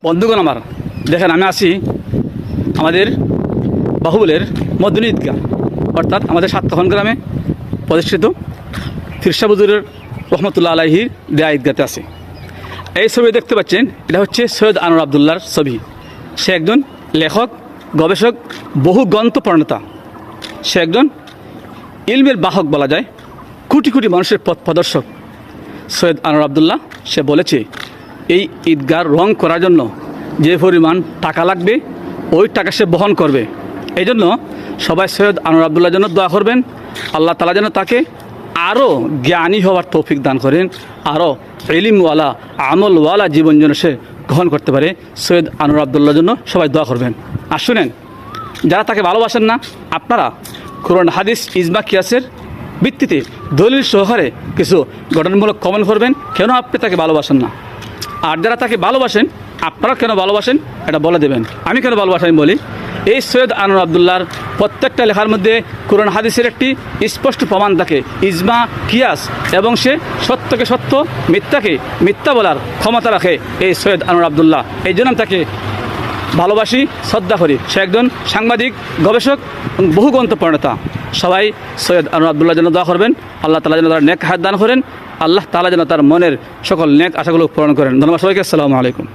বন্ধুগণ আমার দেখেন, আমি আছি আমাদের বাহুবলের মদনী ঈদগাহ, অর্থাৎ আমাদের সাতকাহন গ্রামে প্রতিষ্ঠিত ফিরশাহ হুজুরের রহমতুল্লাহ আলাইহির দেয়া ঈদগাহতে আছে। এই ছবি দেখতে পাচ্ছেন, এটা হচ্ছে সৈয়দ আনোয়ার আবদুল্লাহর ছবি। সে একজন লেখক, গবেষক, বহু গ্রন্থ প্রণেতা। সে একজন ইলমের বাহক বলা যায়, কোটি কোটি মানুষের পথ প্রদর্শক সৈয়দ আনোয়ার আবদুল্লাহ। সে বলেছে এই ঈদগাহ রং করার জন্য যে পরিমাণ টাকা লাগবে ওই টাকা সে বহন করবে। এই জন্য সবাই সৈয়দ আনোয়ার আবদুল্লাহর জন্য দোয়া করবেন। আল্লাহ তাআলা যেন তাকে আরও জ্ঞানী হওয়ার তৌফিক দান করেন, আরও ইলমওয়ালা আমলওয়ালা জীবন যেন সে গ্রহণ করতে পারে। সৈয়দ আনোয়ার আবদুল্লাহর জন্য সবাই দোয়া করবেন। আর শুনেন, যারা তাকে ভালোবাসেন না, আপনারা কুরআন হাদিস ইজমা কিয়াসের ভিত্তিতে দলিল সহকারে কিছু গঠনমূলক কমেন্ট করবেন, কেন আপনি তাকে ভালোবাসেন না। আর যারা তাকে ভালোবাসেন, আপনারা কেন ভালোবাসেন এটা বলে দেবেন। আমি কেন ভালোবাসেন বলি, এই সৈয়দ আনোয়ার আবদুল্লাহর প্রত্যেকটা লেখার মধ্যে কুরআন হাদিসের একটি স্পষ্ট প্রমাণ থাকে, ইজমা কিয়াস, এবং সে সত্যকে সত্য, মিথ্যাকে মিথ্যা বলার ক্ষমতা রাখে এই সৈয়দ আনোয়ার আবদুল্লাহ। এই জন্য আমি তাকে ভালোবাসি, শ্রদ্ধা করি। সে একজন সাংবাদিক, গবেষক, বহু গ্রন্থ প্রণেতা। সবাই সৈয়দ আনোয়ার আবদুল্লাহ যেন দোয়া করবেন, আল্লাহ তাআলা যেন তার নেক হায়াত দান করেন, আল্লাহ তাআলা যেন তার মনের সকল নেক আশাগুলো পূরণ করেন। ধন্যবাদ সবাইকে। আসসালামু আলাইকুম।